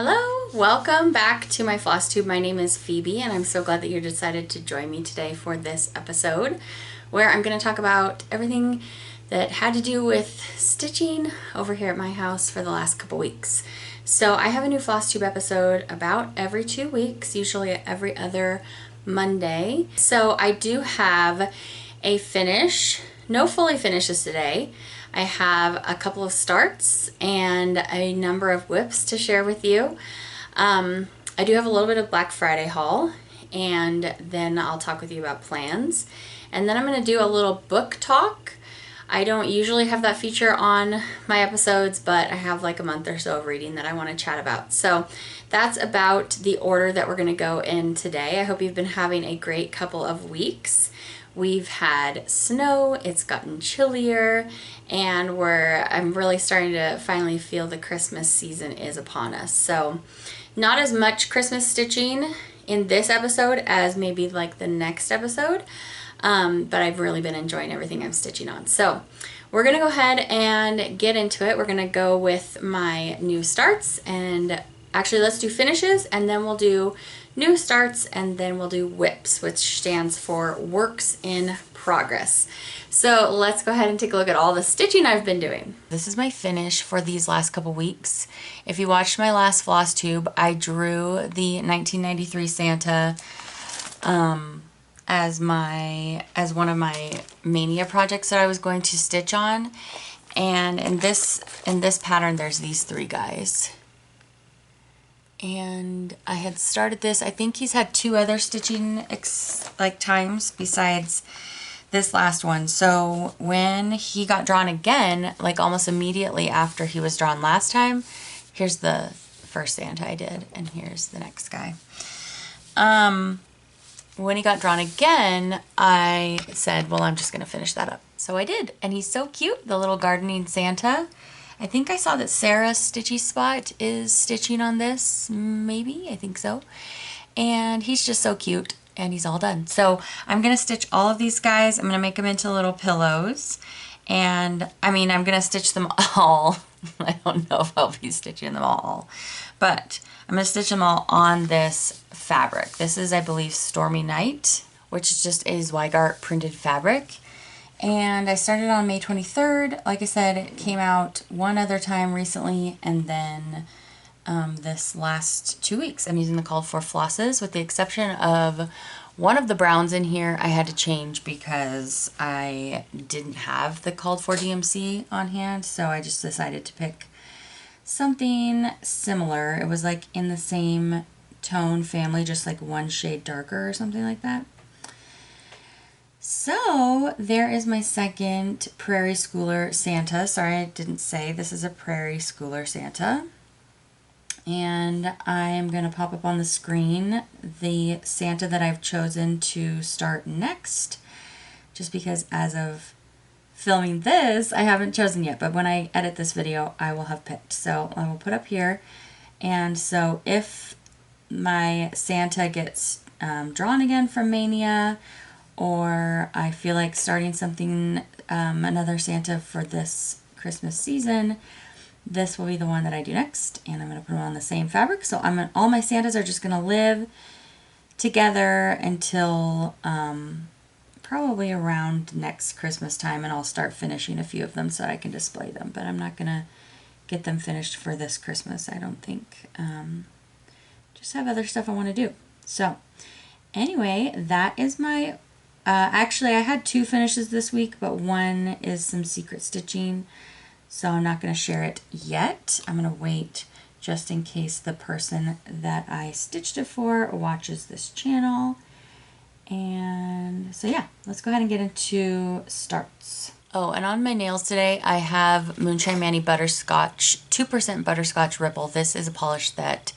Hello, welcome back to my Flosstube. My name is Phoebe and I'm so glad that you decided to join me today for this episode where I'm going to talk about everything that had to do with stitching over here at my house for the last couple weeks. So I have a new Flosstube episode about every 2 weeks, usually every other Monday. So I do have a finish, no fully finishes today. I have a couple of starts and a number of whips to share with you. I do have a little bit of Black Friday haul, and then I'll talk with you about plans. And then I'm going to do a little book talk. I don't usually have that feature on my episodes, but I have like a month or so of reading that I want to chat about. So that's about the order that we're going to go in today. I hope you've been having a great couple of weeks. We've had snow, it's gotten chillier, and I'm really starting to finally feel the Christmas season is upon us. So not as much Christmas stitching in this episode as maybe like the next episode, but I've really been enjoying everything I'm stitching on. So we're gonna go ahead and get into it. We're gonna go with my new starts, and actually let's do finishes, and then we'll do new starts, and then we'll do whips, which stands for works in progress. So let's go ahead and take a look at all the stitching I've been doing. This is my finish for these last couple weeks. If you watched my last Flosstube, I drew the 1993 Santa as one of my mania projects that I was going to stitch on. And in this pattern, there's these three guys. And I had started this, I think he's had two other stitching times besides this last one. So when he got drawn again, like almost immediately after he was drawn last time, here's the first Santa I did, and here's the next guy. When he got drawn again, I said, well, I'm just gonna finish that up. So I did, and he's so cute, the little gardening Santa. I think I saw that Sarah Stitchy Spot is stitching on this, maybe, I think so. And he's just so cute, and he's all done. So I'm gonna stitch all of these guys. I'm gonna make them into little pillows. And I mean, I'm gonna stitch them all. I don't know if I'll be stitching them all, but I'm gonna stitch them all on this fabric. This is, I believe, Stormy Night, which is just a Zweigart printed fabric. And I started on May 23rd. Like I said, it came out one other time recently, and then this last 2 weeks I'm using the called for flosses, with the exception of one of the browns in here I had to change because I didn't have the called for DMC on hand, so I just decided to pick something similar. It was like in the same tone family, just like one shade darker or something like that. So there is my second Prairie Schooler Santa. Sorry, I didn't say this is a Prairie Schooler Santa. And I'm going to pop up on the screen the Santa that I've chosen to start next, just because as of filming this, I haven't chosen yet, but when I edit this video, I will have picked. So I will put up here. And so if my Santa gets drawn again from Mania, or I feel like starting something, another Santa for this Christmas season, this will be the one that I do next, and I'm going to put them on the same fabric. So all my Santas are just going to live together until probably around next Christmas time, and I'll start finishing a few of them so I can display them, but I'm not going to get them finished for this Christmas, I don't think. Just have other stuff I want to do. So anyway, that is my actually, I had two finishes this week, but one is some secret stitching, so I'm not going to share it yet. I'm going to wait just in case the person that I stitched it for watches this channel. And so yeah, let's go ahead and get into starts. Oh, and on my nails today, I have Moonshine Mani Butterscotch, 2% Butterscotch Ripple. This is a polish that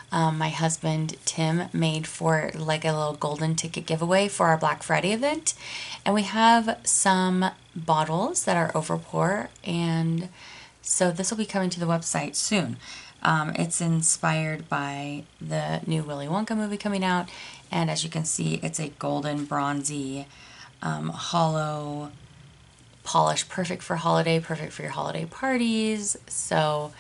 my husband Tim made for like a little golden ticket giveaway for our Black Friday event. And we have some bottles that are over pour, and so this will be coming to the website soon. It's inspired by the new Willy Wonka movie coming out, and as you can see, it's a golden bronzy hollow polish, perfect for holiday, perfect for your holiday parties. So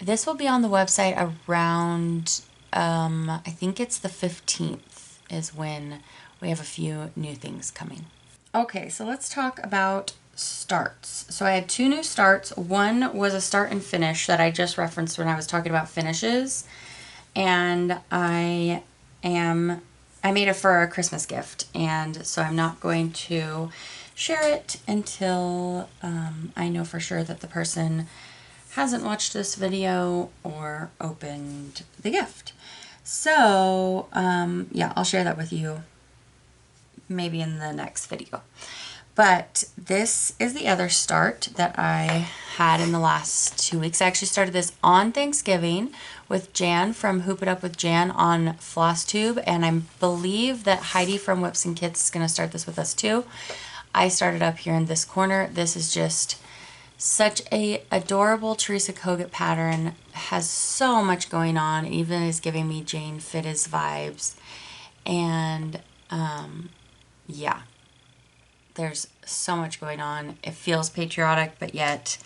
This will be on the website around, I think it's the 15th is when we have a few new things coming. Okay, so let's talk about starts. So I had 2 new starts. One was a start and finish that I just referenced when I was talking about finishes. And I made it for a Christmas gift. And so I'm not going to share it until I know for sure that the person hasn't watched this video or opened the gift. So, yeah, I'll share that with you maybe in the next video. But this is the other start that I had in the last 2 weeks. I actually started this on Thanksgiving with Jan from Hoop It Up with Jan on Flosstube, and I believe that Heidi from Whips and Kits is going to start this with us too. I started up here in this corner. This is just such a adorable Teresa Kogut pattern. Has so much going on. It even is giving me Jane Fittes vibes. And yeah, there's so much going on. It feels patriotic, but yet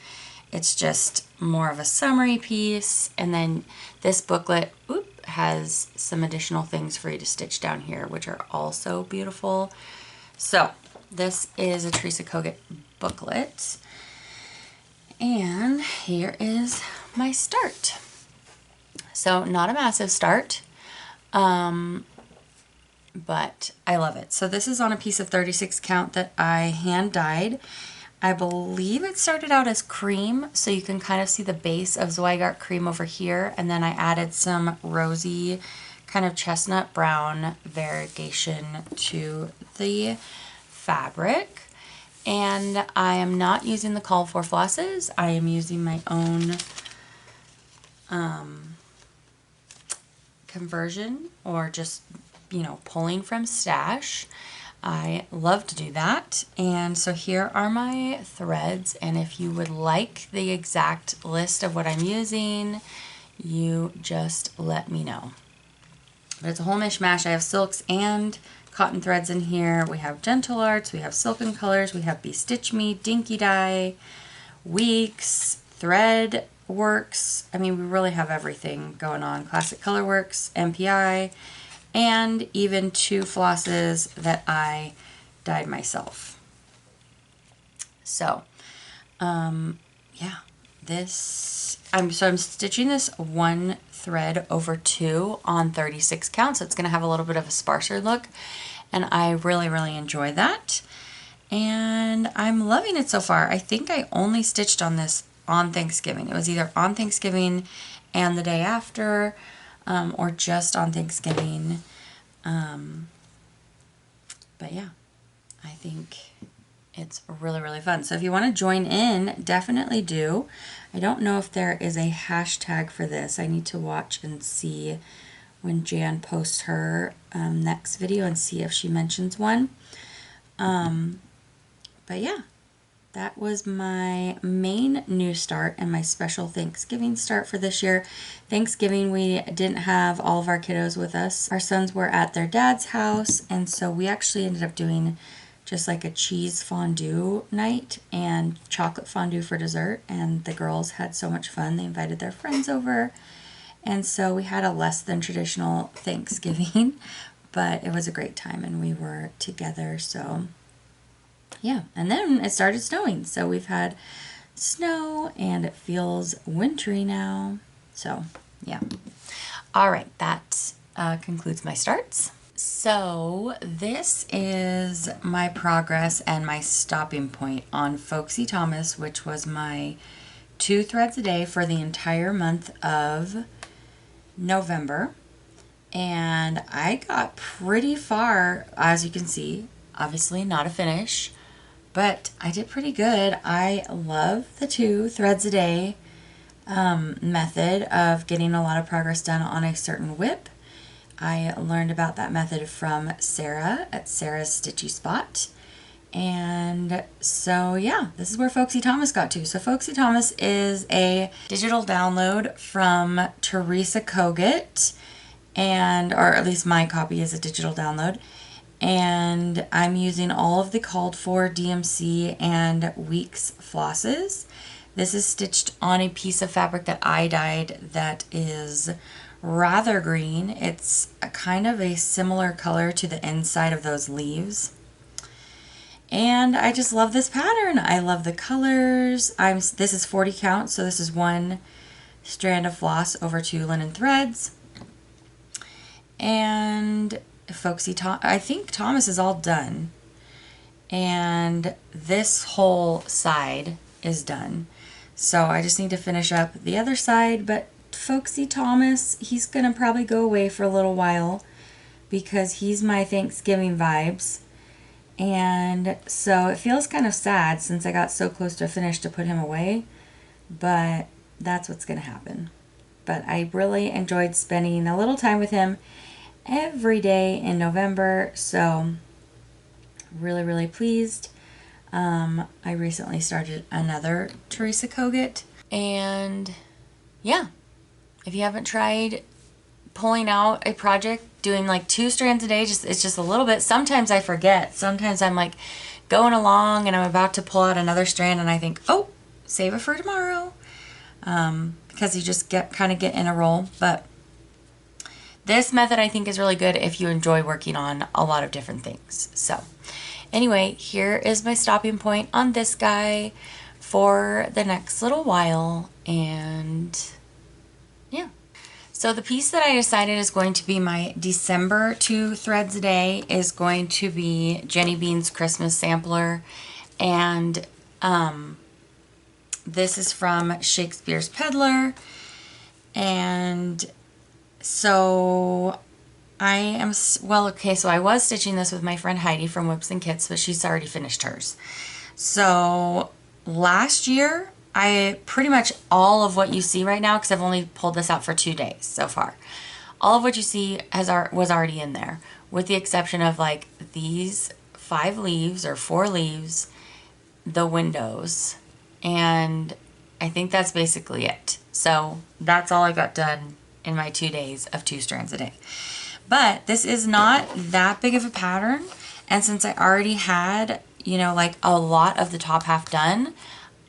it's just more of a summary piece. And then this booklet has some additional things for you to stitch down here, which are also beautiful. So this is a Teresa Kogut booklet. And here is my start. So not a massive start, but I love it. So this is on a piece of 36 count that I hand dyed. I believe it started out as cream, so you can kind of see the base of Zweigart cream over here, and then I added some rosy kind of chestnut brown variegation to the fabric. And I am not using the call for flosses. I am using my own conversion, or just, you know, pulling from stash. I love to do that. And so here are my threads, and if you would like the exact list of what I'm using, you just let me know. But it's a whole mishmash. I have silks and cotton threads in here. We have Gentle Arts, we have Silken Colors, we have Be Stitch Me, Dinky Dye, Weeks, Thread Works. I mean, we really have everything going on. Classic Color Works, MPI, and even 2 flosses that I dyed myself. So, yeah, I'm stitching this 1 thread over 2 on 36 count, so it's going to have a little bit of a sparser look, and I really, really enjoy that, and I'm loving it so far. I think I only stitched on this on Thanksgiving. It was either on Thanksgiving and the day after, or just on Thanksgiving, but yeah, I think it's really, really fun. So if you want to join in, definitely do. I don't know if there is a hashtag for this. I need to watch and see when Jan posts her next video and see if she mentions one. But yeah, that was my main new start and my special Thanksgiving start for this year. Thanksgiving, we didn't have all of our kiddos with us. Our sons were at their dad's house, and so we actually ended up doing just like a cheese fondue night and chocolate fondue for dessert, and the girls had so much fun. They invited their friends over, and so we had a less than traditional Thanksgiving, but it was a great time and we were together. So yeah, and then it started snowing, so we've had snow and it feels wintry now. So yeah, all right, that concludes my starts. So this is my progress and my stopping point on Folksy Thomas, which was my 2 threads a day for the entire month of November. And I got pretty far, as you can see. Obviously not a finish, but I did pretty good. I love the 2 threads a day method of getting a lot of progress done on a certain whip. I learned about that method from Sarah at Sarah's Stitchy Spot. And so yeah, this is where Folksy Thomas got to. So Folksy Thomas is a digital download from Teresa Kogut, and or at least my copy is a digital download. And I'm using all of the called for DMC and Weeks flosses. This is stitched on a piece of fabric that I dyed that is rather green. It's a kind of a similar color to the inside of those leaves. And I just love this pattern. I love the colors. This is 40 count, so this is 1 strand of floss over 2 linen threads. And Folksy, I think Thomas is all done. And this whole side is done. So I just need to finish up the other side, but Folksy Thomas, he's gonna probably go away for a little while because he's my Thanksgiving vibes. And so it feels kind of sad since I got so close to finish to put him away, but that's what's gonna happen. But I really enjoyed spending a little time with him every day in November, so really, really pleased. I recently started another Teresa Kogut, and yeah, if you haven't tried pulling out a project, doing like 2 strands a day, it's just a little bit. Sometimes I forget. Sometimes I'm like going along and I'm about to pull out another strand and I think, oh, save it for tomorrow, because you just kind of get in a roll. But this method I think is really good if you enjoy working on a lot of different things. So anyway, here is my stopping point on this guy for the next little while, and yeah. So the piece that I decided is going to be my December 2 threads a day is going to be Jenny Bean's Christmas Sampler, and this is from Shakespeare's Peddler. And so I am, well, okay, so I was stitching this with my friend Heidi from Whips and Kits, but she's already finished hers. So last year, I pretty much all of what you see right now, because I've only pulled this out for 2 days so far, all of what you see was already in there, with the exception of like these 5 leaves or 4 leaves, the windows, and I think that's basically it. So that's all I got done in my 2 days of 2 strands a day. But this is not that big of a pattern, and since I already had, you know, like a lot of the top half done,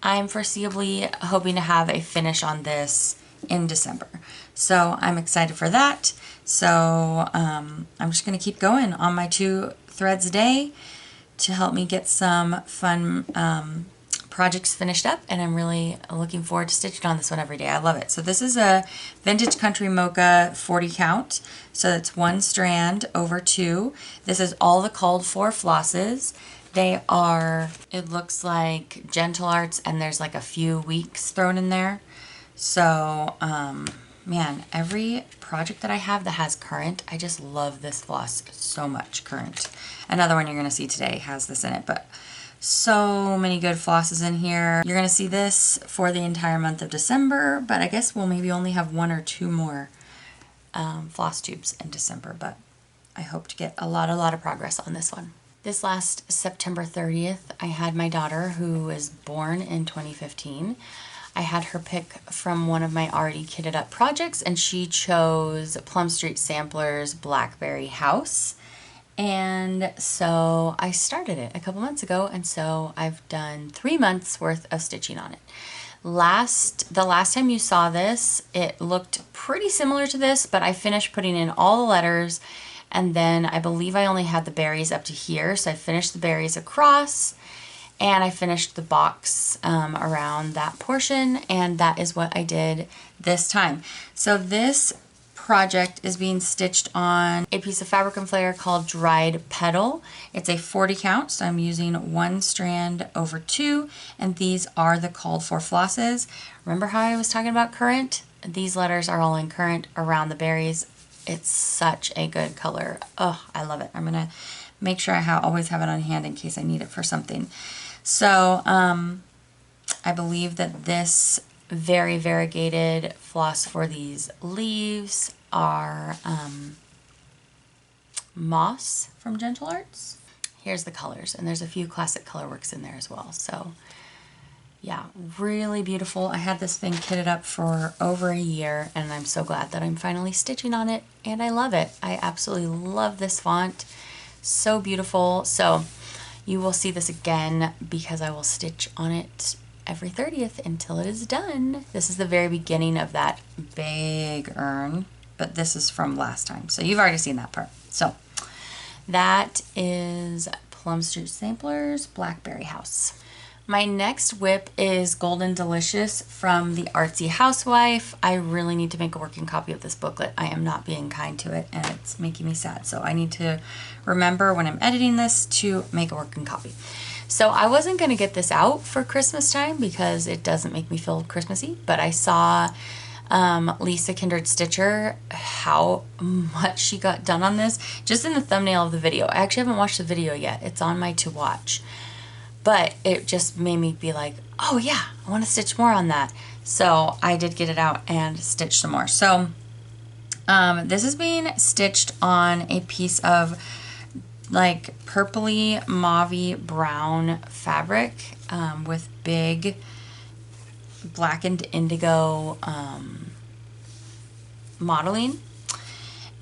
I'm foreseeably hoping to have a finish on this in December. So I'm excited for that. So I'm just going to keep going on my 2 threads a day to help me get some fun projects finished up, and I'm really looking forward to stitching on this one every day. I love it. So this is a Vintage Country Mocha 40 count. So that's 1 strand over 2. This is all the called for flosses. They are, it looks like Gentle Arts, and there's like a few weeks thrown in there. So, man, every project that I have that has current, I just love this floss so much. Current. Another one you're going to see today has this in it, but so many good flosses in here. You're going to see this for the entire month of December, but I guess we'll maybe only have 1 or 2 more floss tubes in December, but I hope to get a lot of progress on this one. This last September 30th, I had my daughter, who was born in 2015. I had her pick from one of my already kitted up projects, and she chose Plum Street Sampler's Blackberry House. And so I started it a couple months ago, and so I've done 3 months worth of stitching on it. The last time you saw this, it looked pretty similar to this, but I finished putting in all the letters, and then I believe I only had the berries up to here, so I finished the berries across, and I finished the box around that portion, and that is what I did this time. So this project is being stitched on a piece of fabric and flare called Dried Petal. It's a 40 count, so I'm using 1 strand over 2, and these are the called for flosses. Remember how I was talking about currant? These letters are all in currant around the berries. It's such a good color. Oh, I love it. I'm gonna make sure I always have it on hand in case I need it for something. So I believe that this very variegated floss for these leaves are Moss from Gentle Arts. Here's the colors, and there's a few classic color works in there as well. So yeah, really beautiful. I had this thing kitted up for over a year, and I'm so glad that I'm finally stitching on it, and I love it. I absolutely love this font. So beautiful. So you will see this again because I will stitch on it every 30th until it is done. This is the very beginning of that big urn, but this is from last time. So you've already seen that part. So that is Plum Street Samplers Blackberry House. My next whip is Golden Delicious from the Artsy Housewife. I really need to make a working copy of this booklet. I am not being kind to it and it's making me sad. So I need to remember when I'm editing this to make a working copy. So I wasn't going to get this out for Christmas time because it doesn't make me feel Christmassy, but I saw Lisa Kindred Stitcher, how much she got done on this just in the thumbnail of the video. I actually haven't watched the video yet. It's on my to watch. But it just made me be like, oh yeah, I want to stitch more on that. So I did get it out and stitch some more. So this is being stitched on a piece of like purpley mauvey brown fabric with big blackened indigo modeling.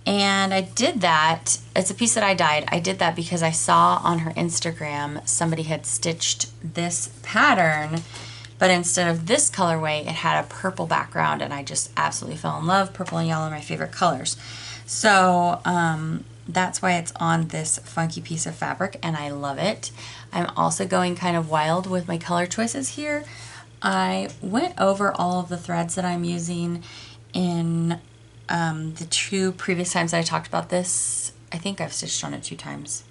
And I did that, it's a piece that I dyed. I did that because I saw on her Instagram somebody had stitched this pattern, but instead of this colorway, it had a purple background, and I just absolutely fell in love. Purple and yellow are my favorite colors. So that's why it's on this funky piece of fabric, and I love it. I'm also going kind of wild with my color choices here. I went over all of the threads that I'm using in the 2 previous times that I talked about this. I think I've stitched on it 2 times.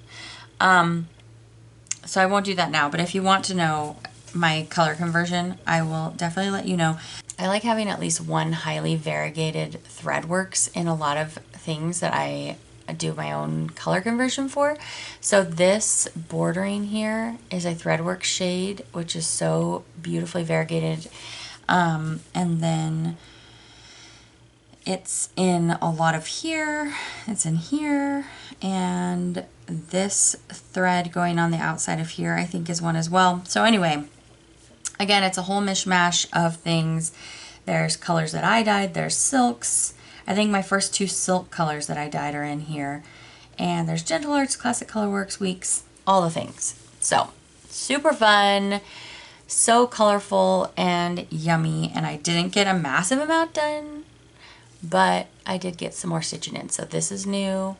So I won't do that now, but if you want to know my color conversion, I will definitely let you know. I like having at least one highly variegated thread works in a lot of things that I do my own color conversion for. So this bordering here is a threadwork shade, which is so beautifully variegated. And then it's in a lot of here, it's in here, and this thread going on the outside of here I think is one as well. So anyway, again, it's a whole mishmash of things. There's colors that I dyed, there's silks. I think my first 2 silk colors that I dyed are in here. And there's Gentle Arts, Classic Colorworks, Weeks, all the things. So, super fun, so colorful and yummy, and I didn't get a massive amount done, but I did get some more stitching in. So this is new.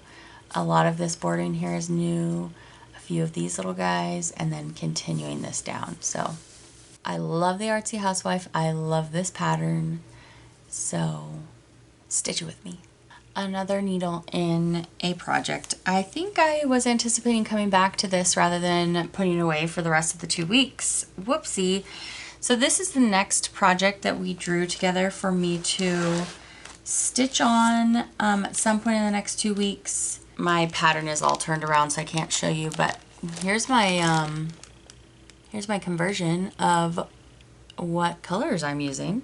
A lot of this bordering here is new. A few of these little guys, and then continuing this down. So I love the Artsy Housewife. I love this pattern. So stitch it with me. Another needle in a project. I think I was anticipating coming back to this rather than putting it away for the rest of the 2 weeks. Whoopsie. So this is the next project that we drew together for me to stitch on at some point in the next 2 weeks. My pattern is all turned around so I can't show you, but here's my conversion of what colors I'm using.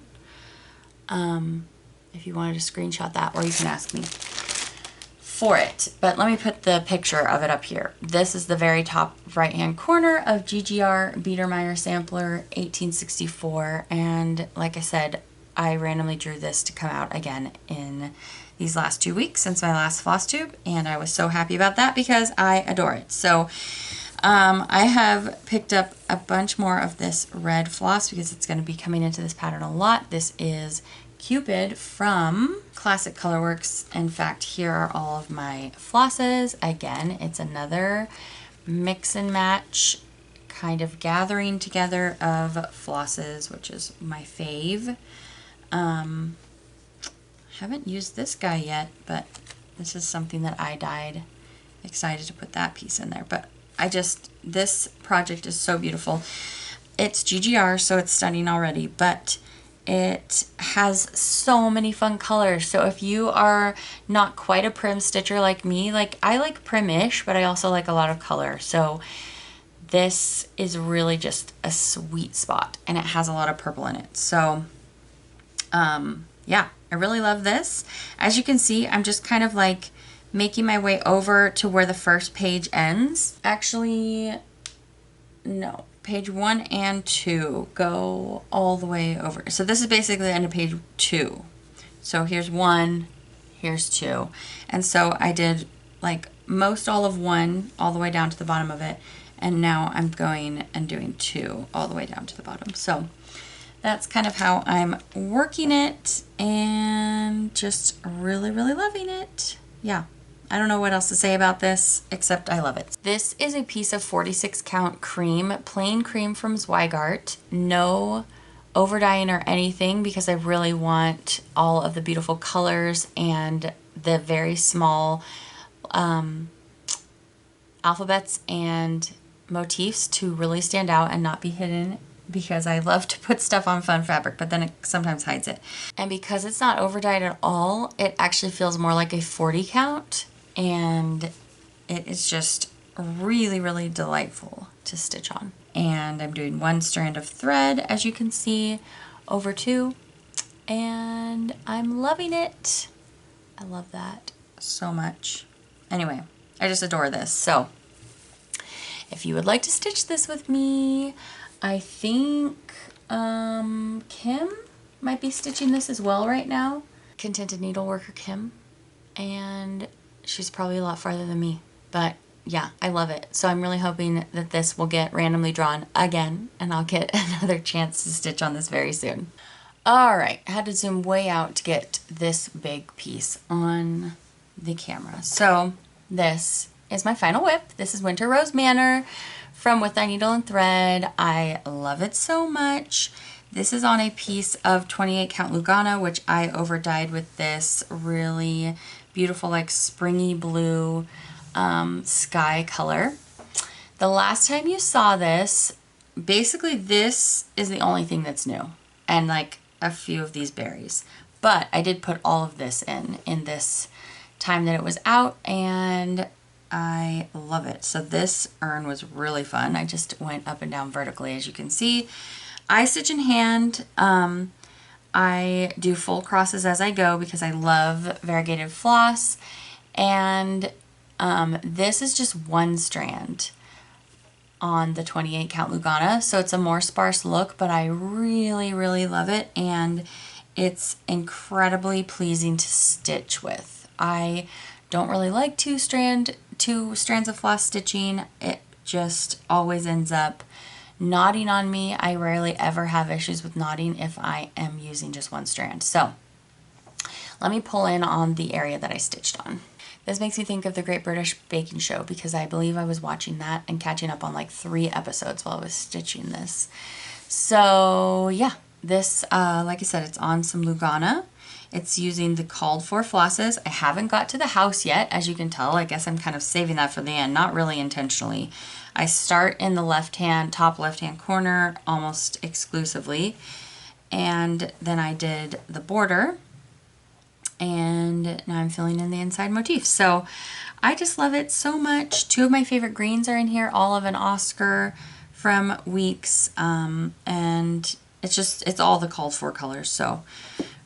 If you wanted to screenshot that, or you can ask me for it. But let me put the picture of it up here. This is the very top right hand corner of GGR Biedermeier Sampler 1864, and like I said, I randomly drew this to come out again in these last 2 weeks since my last Flosstube, and I was so happy about that because I adore it. So I have picked up a bunch more of this red floss because it's going to be coming into this pattern a lot. This is Cupid from Classic Colorworks. In fact, here are all of my flosses. Again, it's another mix and match kind of gathering together of flosses, which is my fave. Haven't used this guy yet, but this is something that I dyed. Excited to put that piece in there, but this project is so beautiful. It's GGR, so it's stunning already, but it has so many fun colors. So if you are not quite a prim stitcher like me, like I like prim-ish, but I also like a lot of color. So this is really just a sweet spot, and it has a lot of purple in it. So yeah, I really love this. As you can see, I'm just kind of like making my way over to where the first page ends. Actually, no, page 1 and 2 go all the way over. So this is basically the end of page 2. So here's 1, here's 2. And so I did like most all of 1 all the way down to the bottom of it, and now I'm going and doing 2 all the way down to the bottom. So that's kind of how I'm working it, and just really, really loving it. Yeah, I don't know what else to say about this, except I love it. This is a piece of 46 count cream, plain cream from Zweigart. No over dyeing or anything, because I really want all of the beautiful colors and the very small alphabets and motifs to really stand out and not be hidden, because I love to put stuff on fun fabric, but then it sometimes hides it. And because it's not over dyed at all, it actually feels more like a 40 count, and it is just really, really delightful to stitch on. And I'm doing 1 strand of thread, as you can see, over 2, and I'm loving it. I love that so much. Anyway, I just adore this. So if you would like to stitch this with me, I think Kim might be stitching this as well right now. Contented Needleworker Kim. And she's probably a lot farther than me. But yeah, I love it. So I'm really hoping that this will get randomly drawn again, and I'll get another chance to stitch on this very soon. Alright, I had to zoom way out to get this big piece on the camera. So this is my final whip. This is Winter Rose Manor from With Thy Needle and Thread. I love it so much. This is on a piece of 28 count Lugana, which I over dyed with this really beautiful, like springy blue sky color. The last time you saw this, basically this is the only thing that's new, and like a few of these berries. But I did put all of this in this time that it was out, and I love it. So this urn was really fun. I just went up and down vertically, as you can see. I stitch in hand. I do full crosses as I go because I love variegated floss, and this is just 1 strand on the 28 count Lugana, so it's a more sparse look, but I really, really love it, and it's incredibly pleasing to stitch with. I don't really like two strands of floss stitching. It just always ends up knotting on me. I rarely ever have issues with knotting if I am using just 1 strand. So let me pull in on the area that I stitched on. This makes me think of the Great British Baking Show, because I believe I was watching that and catching up on like 3 episodes while I was stitching this. So yeah, this, like I said, it's on some Lugana. It's using the called for flosses. I haven't got to the house yet, as you can tell. I guess I'm kind of saving that for the end, not really intentionally. I start in the top left-hand corner almost exclusively, and then I did the border, and now I'm filling in the inside motif. So I just love it so much. 2 of my favorite greens are in here, Olive and Oscar from Weeks, and it's all the called for colors. So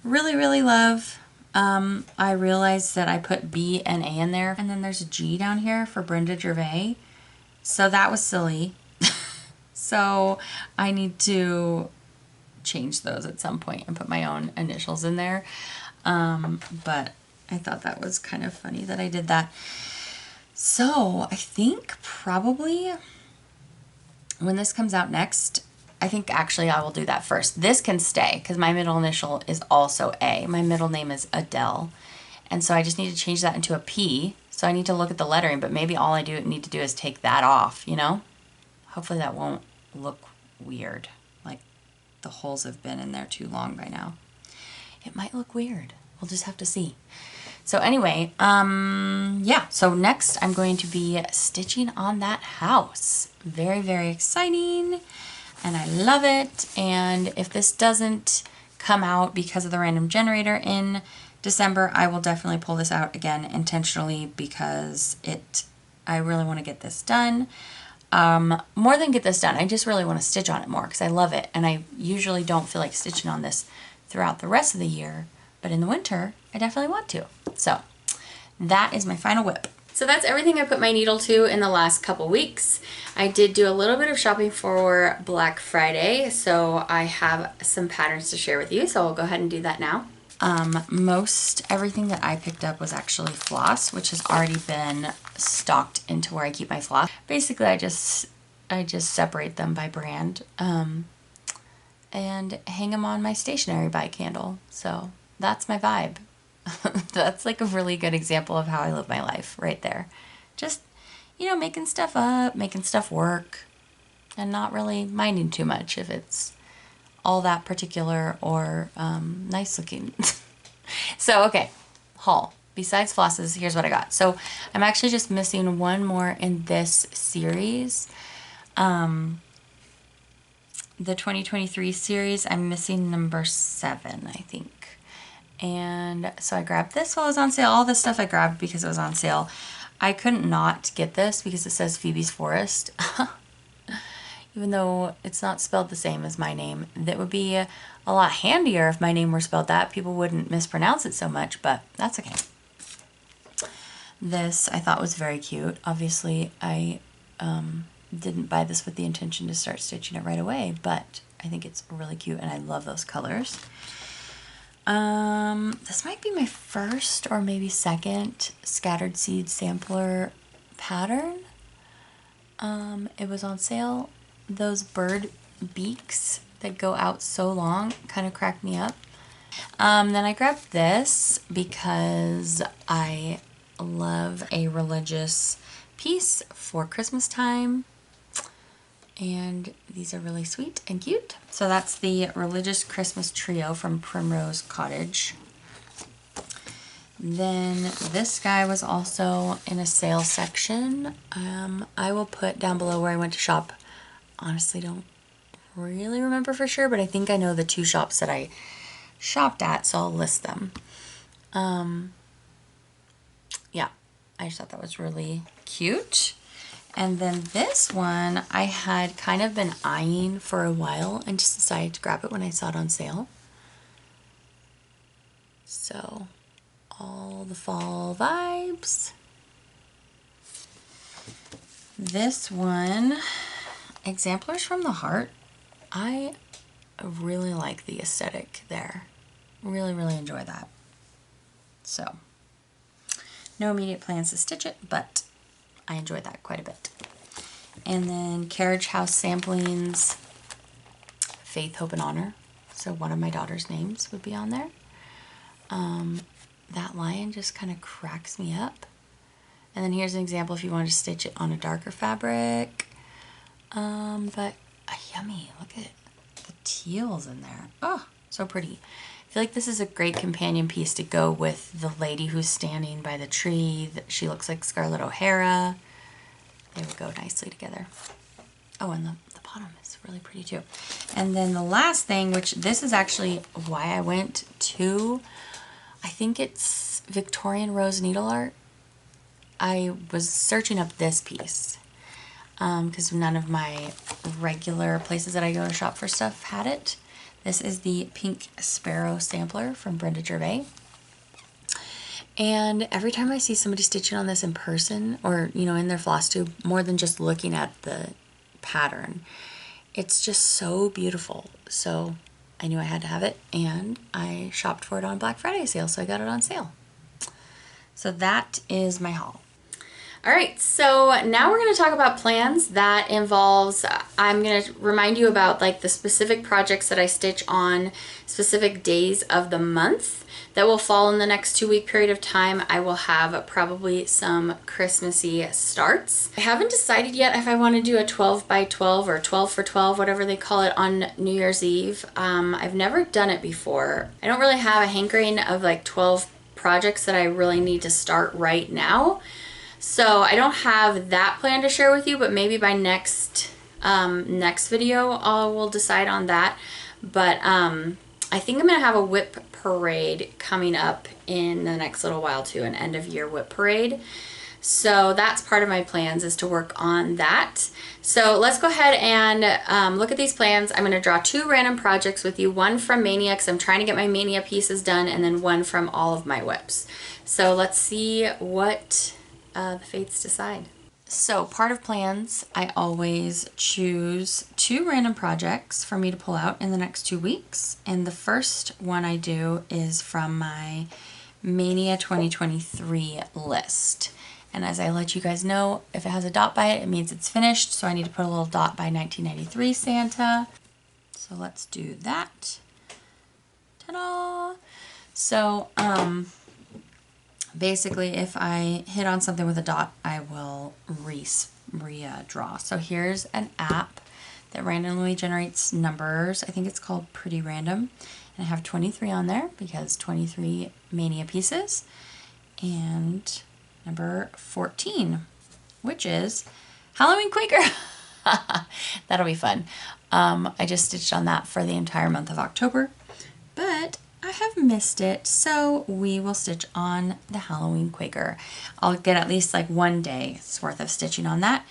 really, really love. I realized that I put B and A in there, and then there's a G down here for Brenda Gervais. So that was silly. So I need to change those at some point and put my own initials in there. But I thought that was kind of funny that I did that. So I think probably when this comes out next, I think actually I will do that first. This can stay because my middle initial is also A. My middle name is Adele. And so I just need to change that into a P. So I need to look at the lettering, but maybe all I need to do is take that off, you know? Hopefully that won't look weird. Like the holes have been in there too long by now. It might look weird. We'll just have to see. So anyway, yeah, so next I'm going to be stitching on that house. Very, very exciting, and I love it. And if this doesn't come out because of the random generator in December, I will definitely pull this out again intentionally because I really want to get this done. More than get this done, I just really want to stitch on it more because I love it, and I usually don't feel like stitching on this throughout the rest of the year, but in the winter I definitely want to. So that is my final whip. So that's everything I put my needle to in the last couple weeks. I did do a little bit of shopping for Black Friday, so I have some patterns to share with you, so I'll go ahead and do that now. Most everything that I picked up was actually floss, which has already been stocked into where I keep my floss. Basically, I just I just separate them by brand and hang them on my stationery bike handle. So that's my vibe. That's like a really good example of how I live my life right there. Just, you know, making stuff up, making stuff work, and not really minding too much if it's all that particular or nice looking. So, okay, haul. Besides flosses, here's what I got. So I'm actually just missing one more in this series. The 2023 series, I'm missing number 7, I think. And so I grabbed this while it was on sale. All this stuff I grabbed because it was on sale. I couldn't not get this because it says Phoebe's Forest. Even though it's not spelled the same as my name. That would be a lot handier if my name were spelled that. People wouldn't mispronounce it so much, but that's okay. This I thought was very cute. Obviously, I didn't buy this with the intention to start stitching it right away, but I think it's really cute and I love those colors. This might be my first or maybe second scattered seed sampler pattern. It was on sale. Those bird beaks that go out so long kind of cracked me up. Then I grabbed this because I love a religious piece for Christmas time. And these are really sweet and cute. So that's the Religious Christmas Trio from Primrose Cottage. Then this guy was also in a sale section. I will put down below where I went to shop. Honestly, don't really remember for sure, but I think I know the 2 shops that I shopped at, so I'll list them. Yeah, I just thought that was really cute. And then this one I had kind of been eyeing for a while and just decided to grab it when I saw it on sale. So, all the fall vibes. This one, Exemplars from the Heart. I really like the aesthetic there. Really, really enjoy that. So, no immediate plans to stitch it, but I enjoyed that quite a bit. And then Carriage House Samplings, Faith, Hope, and Honor. So one of my daughter's names would be on there. That lion just kind of cracks me up. And then here's an example if you wanted to stitch it on a darker fabric. But yummy, look at the teals in there. Oh, so pretty. I feel like this is a great companion piece to go with the lady who's standing by the tree. She looks like Scarlett O'Hara. They would go nicely together. Oh, and the bottom is really pretty too. And then the last thing, which this is actually why I went to, I think it's Victorian Rose Needle Art. I was searching up this piece because none of my regular places that I go to shop for stuff had it. This is the Pink Sparrow Sampler from Brenda Gervais. And every time I see somebody stitching on this in person or, you know, in their Flosstube, more than just looking at the pattern, it's just so beautiful. So I knew I had to have it and I shopped for it on Black Friday sale, so I got it on sale. So that is my haul. All right, so now we're going to talk about plans. That involves, I'm going to remind you about like the specific projects that I stitch on specific days of the month that will fall in the next 2-week period of time. I will have probably some Christmassy starts. I haven't decided yet if I want to do a 12 by 12 or 12 for 12, whatever they call it, on New Year's Eve. I've never done it before. I don't really have a hankering of like 12 projects that I really need to start right now. So I don't have that plan to share with you, but maybe by next video I will decide on that. But I think I'm gonna have a whip parade coming up in the next little while too, an end of year whip parade. So that's part of my plans, is to work on that. So let's go ahead and look at these plans. I'm gonna draw 2 random projects with you, one from Mania, because I'm trying to get my Mania pieces done, and then one from all of my whips. So let's see what the fates decide. So part of plans, I always choose 2 random projects for me to pull out in the next 2 weeks. And the first one I do is from my Mania 2023 list. And as I let you guys know, if it has a dot by it, it means it's finished. So I need to put a little dot by 1993 Santa. So let's do that. Ta-da! So, basically, if I hit on something with a dot, I will redraw. So here's an app that randomly generates numbers. I think it's called Pretty Random. And I have 23 on there because 23 mania pieces. And number 14, which is Halloween Quaker. That'll be fun. I just stitched on that for the entire month of October, but I have missed it, so we will stitch on the Halloween Quaker. I'll get at least like 1 day's worth of stitching on that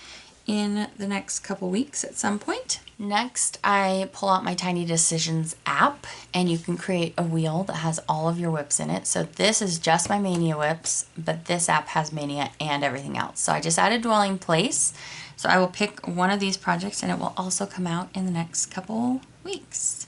in the next couple weeks at some point. Next, I pull out my Tiny Decisions app, and you can create a wheel that has all of your whips in it. So this is just my Mania whips, but this app has Mania and everything else. So I just added Dwelling Place. So I will pick one of these projects, and it will also come out in the next couple weeks.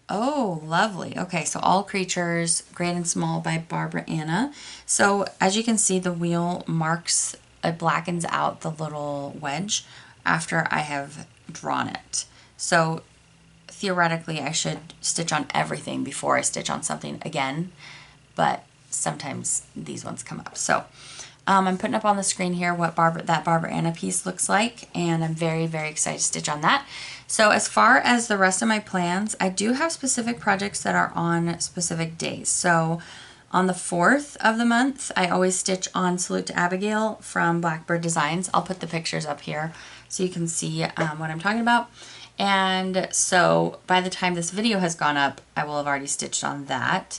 Oh, lovely. Okay, so All Creatures, Great and Small by Barbara Anna. So as you can see, the wheel marks, it blackens out the little wedge after I have drawn it. So theoretically, I should stitch on everything before I stitch on something again, but sometimes these ones come up. So I'm putting up on the screen here what that Barbara Anna piece looks like, and I'm very, very excited to stitch on that. So as far as the rest of my plans, I do have specific projects that are on specific days. So on the 4th of the month, I always stitch on Salute to Abigail from Blackbird Designs. I'll put the pictures up here so you can see what I'm talking about. And so by the time this video has gone up, I will have already stitched on that.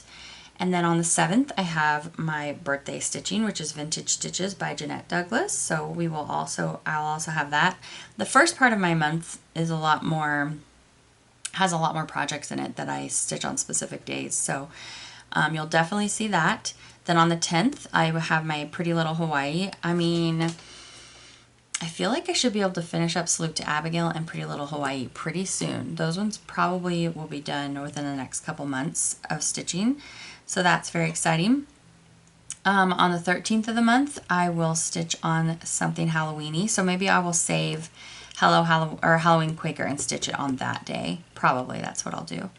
And then on the 7th, I have my birthday stitching, which is Vintage Stitches by Jeanette Douglas. So I'll also have that. The first part of my month is has a lot more projects in it that I stitch on specific days. So you'll definitely see that. Then on the 10th, I will have my Pretty Little Hawaii. I mean, I feel like I should be able to finish up Salute to Abigail and Pretty Little Hawaii pretty soon. Those ones probably will be done within the next couple months of stitching. So that's very exciting. On the 13th of the month, I will stitch on something Halloween-y. So maybe I will save Halloween Quaker and stitch it on that day. Probably that's what I'll do.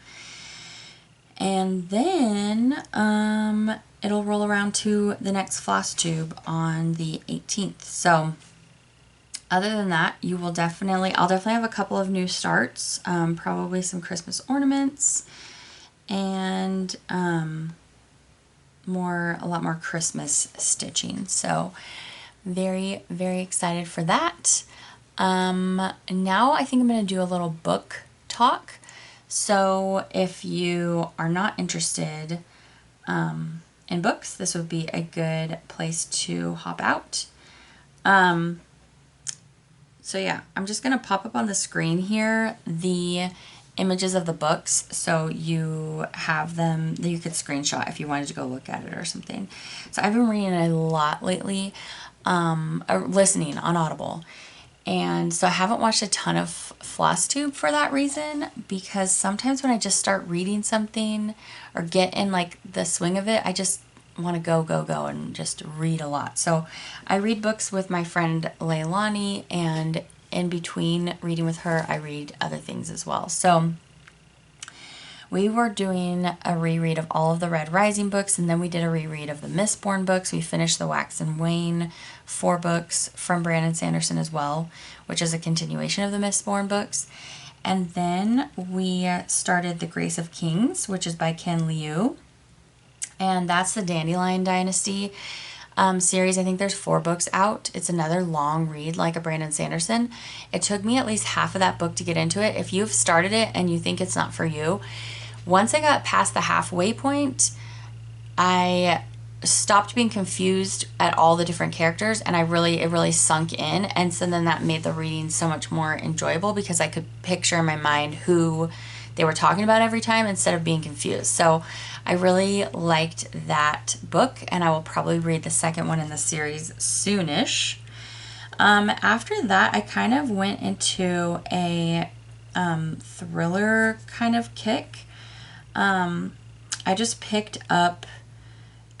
And then it'll roll around to the next Flosstube on the 18th. So other than that, I'll definitely have a couple of new starts, probably some Christmas ornaments, and a lot more Christmas stitching. So very, very excited for that. Now I think I'm going to do a little book talk. So if you are not interested in books, this would be a good place to hop out. So yeah, I'm just going to pop up on the screen here the images of the books, so you have them that you could screenshot if you wanted to go look at it or something. So I've been reading a lot lately, or listening on Audible. And so I haven't watched a ton of Flosstube for that reason, because sometimes when I just start reading something or get in like the swing of it, I just want to go and just read a lot. So I read books with my friend Leilani, and in between reading with her, I read other things as well. So we were doing a reread of all of the Red Rising books, and then we did a reread of the Mistborn books. We finished the Wax and Wane 4 books from Brandon Sanderson as well, which is a continuation of the Mistborn books. And then we started The Grace of Kings, which is by Ken Liu. And that's the Dandelion Dynasty series. I think there's 4 books out. It's another long read like a Brandon Sanderson. It took me at least half of that book to get into it. If you've started it and you think it's not for you, once I got past the halfway point, I stopped being confused at all the different characters, and it really sunk in. And so then that made the reading so much more enjoyable, because I could picture in my mind who they were talking about every time instead of being confused. So I really liked that book, and I will probably read the second one in the series soonish. After that, I kind of went into a thriller kind of kick. I just picked up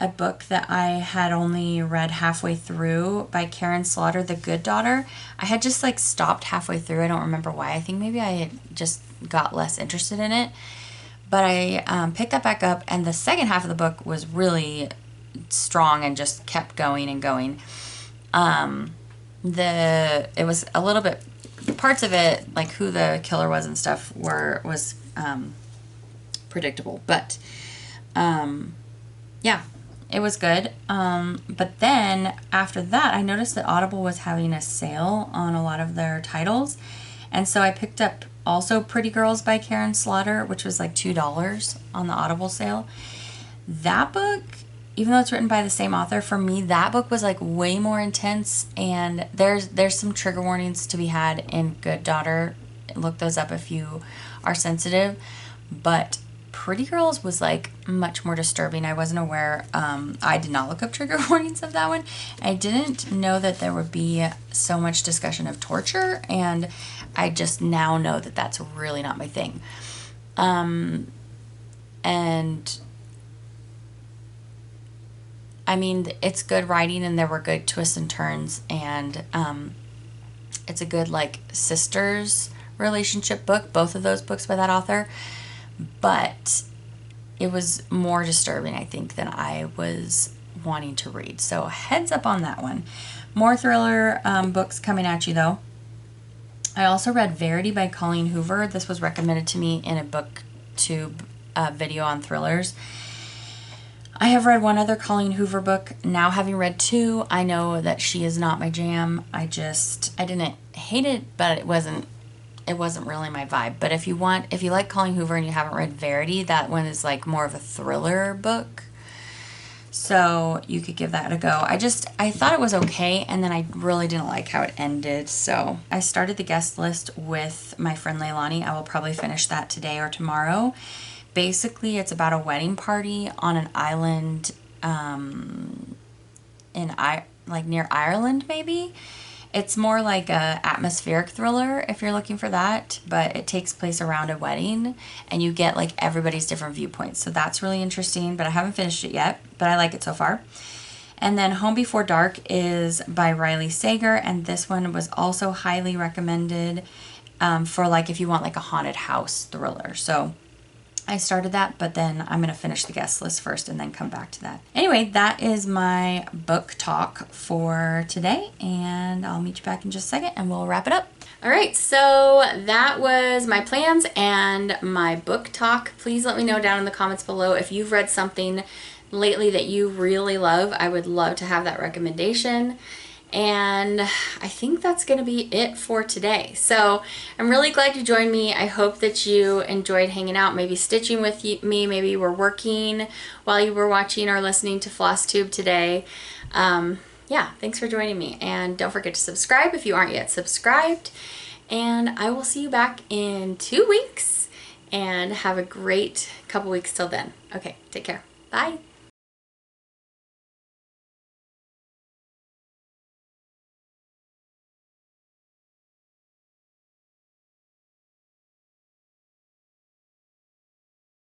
a book that I had only read halfway through by Karen Slaughter, The Good Daughter. I had just like stopped halfway through. I don't remember why. I think maybe I had just got less interested in it. But I picked that back up, and the second half of the book was really strong and just kept going and going. It was a little bit, parts of it, like who the killer was and stuff, was predictable. But yeah, it was good. But then after that, I noticed that Audible was having a sale on a lot of their titles. And so I picked up also Pretty Girls by Karen Slaughter, which was like $2 on the Audible sale. That book, even though it's written by the same author, for me, that book was like way more intense. And there's some trigger warnings to be had in Good Daughter. Look those up if you are sensitive. But Pretty Girls was like much more disturbing. I wasn't aware. I did not look up trigger warnings of that one. I didn't know that there would be so much discussion of torture, and I just now know that that's really not my thing. And I mean, it's good writing, and there were good twists and turns, and it's a good like sisters relationship book, both of those books by that author. But it was more disturbing, I think, than I was wanting to read. So heads up on that one. More thriller books coming at you, though. I also read Verity by Colleen Hoover. This was recommended to me in a BookTube video on thrillers. I have read one other Colleen Hoover book. Now, having read two, I know that she is not my jam. I didn't hate it, but it wasn't really my vibe. But if you like Colleen Hoover and you haven't read Verity, that one is like more of a thriller book. So you could give that a go. I thought it was okay, and then I really didn't like how it ended. So I started the guest list with my friend Leilani. I will probably finish that today or tomorrow. Basically, it's about a wedding party on an island near Ireland, maybe. It's more like a atmospheric thriller if you're looking for that, but it takes place around a wedding, and you get like everybody's different viewpoints. So that's really interesting, but I haven't finished it yet, but I like it so far. And then Home Before Dark is by Riley Sager, and this one was also highly recommended for like if you want like a haunted house thriller. So I started that, but then I'm going to finish the guest list first and then come back to that. Anyway, that is my book talk for today, and I'll meet you back in just a second and we'll wrap it up. All right, so that was my plans and my book talk. Please let me know down in the comments below if you've read something lately that you really love. I would love to have that recommendation. And I think that's going to be it for today. So I'm really glad you joined me. I hope that you enjoyed hanging out, maybe stitching with me. Maybe you were working while you were watching or listening to Flosstube today. Yeah, thanks for joining me. And don't forget to subscribe if you aren't yet subscribed. And I will see you back in 2 weeks. And have a great couple weeks till then. Okay, take care. Bye.